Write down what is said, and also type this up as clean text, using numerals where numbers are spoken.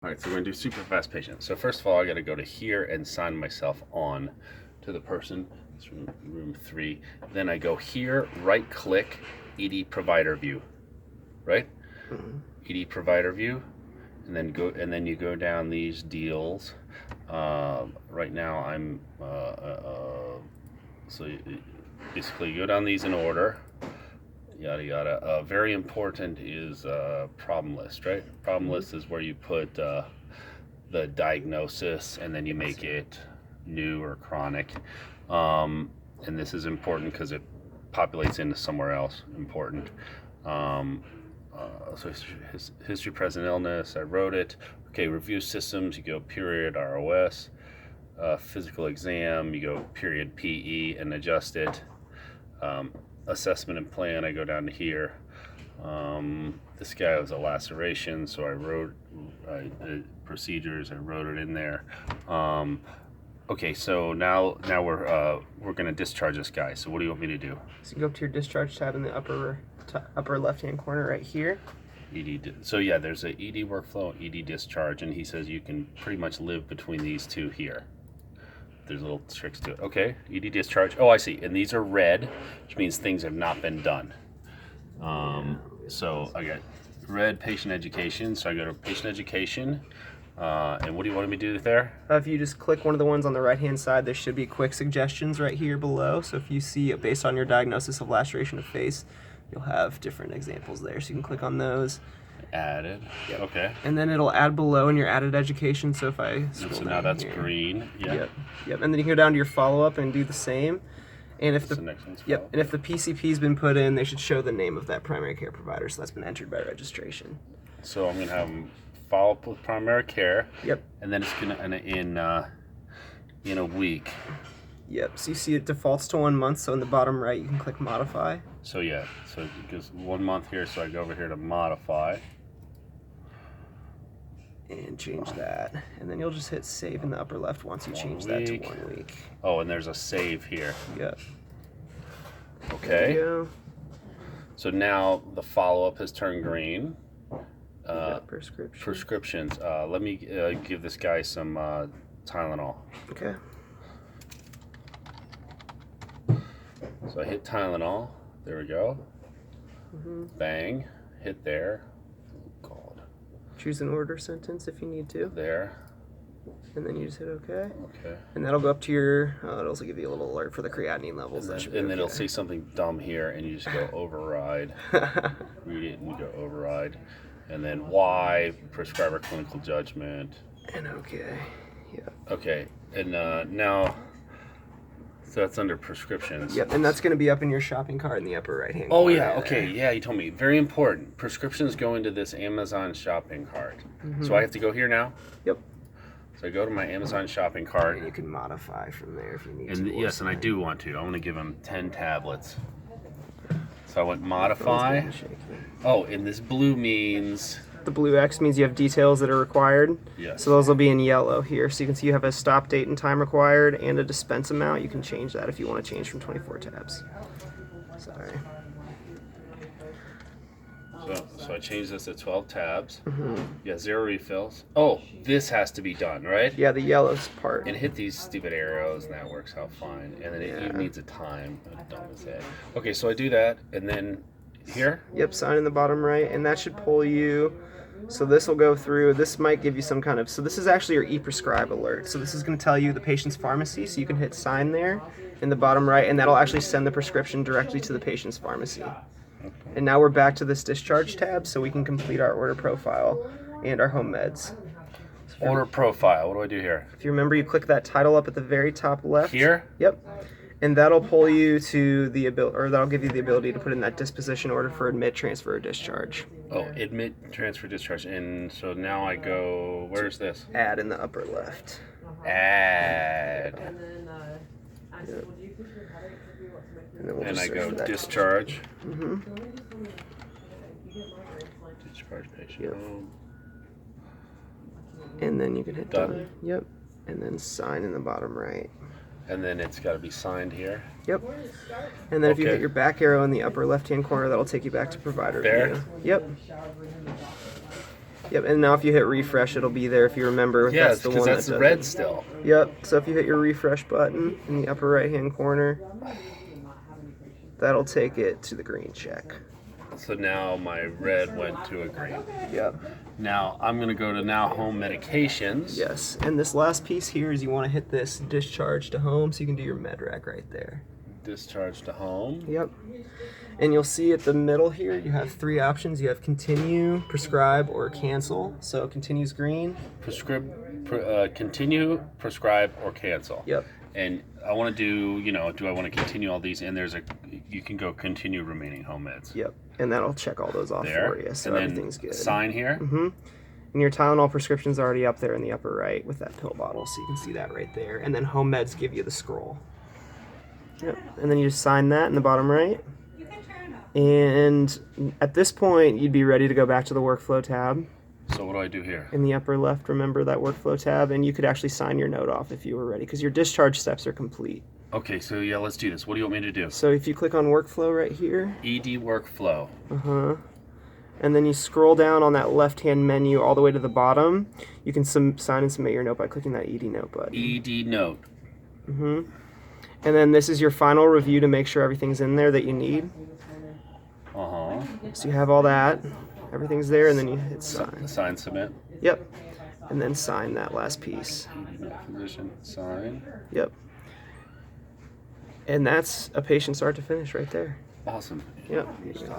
All right, so we're gonna do super fast patient. So first of all, I gotta go to here and sign myself on to the person. It's room 3. Then I go here, right click, ED provider view, right? ED provider view, and then you go down these deals. Right now I'm so basically you go down these in order. Yada yada. Very important is problem list, right? Problem list is where you put the diagnosis and then you make it new or chronic. And this is important because it populates into somewhere else important. So history, present illness, I wrote it. Okay, review systems, you go period ROS. Physical exam, you go period PE and adjust it. Assessment and plan, I go down to here. This guy was a laceration, so I wrote procedures. I wrote it in there. Okay, so now we're gonna discharge this guy. So what do you want me to do? So you go up to your discharge tab in the upper left-hand corner right here. So yeah, there's a ED workflow, ED discharge, and he says you can pretty much live between these two here. There's little tricks to it. Okay, ED discharge. Oh, I see. And these are red, which means things have not been done. So I got red patient education. So I go to patient education. And what do you want me to do there? If you just click one of the ones on the right-hand side, there should be quick suggestions right here below. So if you see, based on your diagnosis of laceration of face, you'll have different examples there. So you can click on those. Added. Yep. Okay. And then it'll add below in your added education. So if I scroll so down now that's here, green. Yeah. Yep. And then you can go down to your follow-up and do the same. And if the next one's and if the PCP's been put in, they should show the name of that primary care provider. So that's been entered by registration. So I'm gonna have them follow up with primary care. Yep. And then it's gonna in a week. Yep, so you see it defaults to 1 month, so in the bottom right you can click modify. So yeah, so it goes 1 month here, so I go over here to modify. And change that. And then you'll just hit save in the upper left once you change that to 1 week. Oh, and there's a save here. Yep. Okay. There you go. So now the follow-up has turned green. Prescriptions. Let me give this guy some Tylenol. Okay. So I hit Tylenol. There we go. Bang. Hit there. Oh, God. Choose an order sentence if you need to. There. And then you just hit OK. Okay. And that'll go up to your, it'll also give you a little alert for the creatinine levels. And then it'll say something dumb here, and you just go override. Read it and you go override. And then Y, prescriber clinical judgment. And OK. Yeah. Okay. And now, so that's under prescriptions. Yep, and that's going to be up in your shopping cart in the upper right-hand Oh, corner. yeah. Okay. Yeah, you told me. Very important. Prescriptions go into this Amazon shopping cart. So I have to go here now? Yep. So I go to my Amazon shopping cart. And you can modify from there if you need And to. yes, and I do want to. I want to give him 10 tablets. So I went modify. Oh, and this blue means... The blue X means you have details that are required. Yes. So those will be in yellow here. So you can see you have a stop date and time required and a dispense amount. You can change that if you want to change from 24 tabs. Sorry. So I changed this to 12 tabs. Yeah, 0 refills. Oh, this has to be done, right? Yeah, the yellow's part. And hit these stupid arrows, and that works out fine. And then it even needs a time. Dumb as heck. Okay, so I do that, and then here? Yep, sign in the bottom right, and that should pull you. So this will go through. This might give you some kind of. So this is actually your e-prescribe alert. So this is going to tell you the patient's pharmacy. So you can hit sign there in the bottom right, and that'll actually send the prescription directly to the patient's pharmacy. Okay. And now we're back to this discharge tab, so we can complete our order profile and our home meds. So order profile. What do I do here? If you remember, you click that title up at the very top left. Here? Yep. And that'll pull you to the ability, or that'll give you the ability to put in that disposition order for admit, transfer, or discharge. Oh, admit, transfer, discharge. And so now I go, where's this? Add in the upper left. Add. Yep. And I go discharge. Discharge patient. Yep. And then you can hit done. Yep. And then sign in the bottom right. And then it's got to be signed here. Yep. And then if you hit your back arrow in the upper left-hand corner, that'll take you back to provider view. Yep. Yep, and now if you hit refresh, it'll be there if you remember. Yeah, That's the because one that's that the does red it. still. Yep, so if you hit your refresh button in the upper right-hand corner, that'll take it to the green check. So now my red went to a green. Yep. Now I'm going to go to now home medications. Yes, and this last piece here is you want to hit this discharge to home so you can do your med rec right there. Discharge to home. Yep. And you'll see at the middle here you have 3 options. You have continue, prescribe, or cancel. So continue's green. Continue, prescribe, or cancel. Yep. And I want to do, do I want to continue all these? And you can go continue remaining home meds. Yep. And that'll check all those off There. for you. So and then everything's good. Sign here. Mm-hmm. And your Tylenol prescription's already up there in the upper right with that pill bottle. So you can see that right there. And then home meds give you the scroll. Yep. And then you just sign that in the bottom right. And at this point, you'd be ready to go back to the workflow tab. So what do I do here? In the upper left, remember that workflow tab, and you could actually sign your note off if you were ready, because your discharge steps are complete. Okay, so yeah, let's do this. What do you want me to do? So if you click on workflow right here. ED workflow. And then you scroll down on that left-hand menu all the way to the bottom. You can sign and submit your note by clicking that ED note button. ED note. And then this is your final review to make sure everything's in there that you need. So you have all that. Everything's there, and then you hit sign. Sign, submit. Yep. And then sign that last piece. Physician, sign. Yep. And that's a patient start to finish right there. Awesome. Yep. Yeah.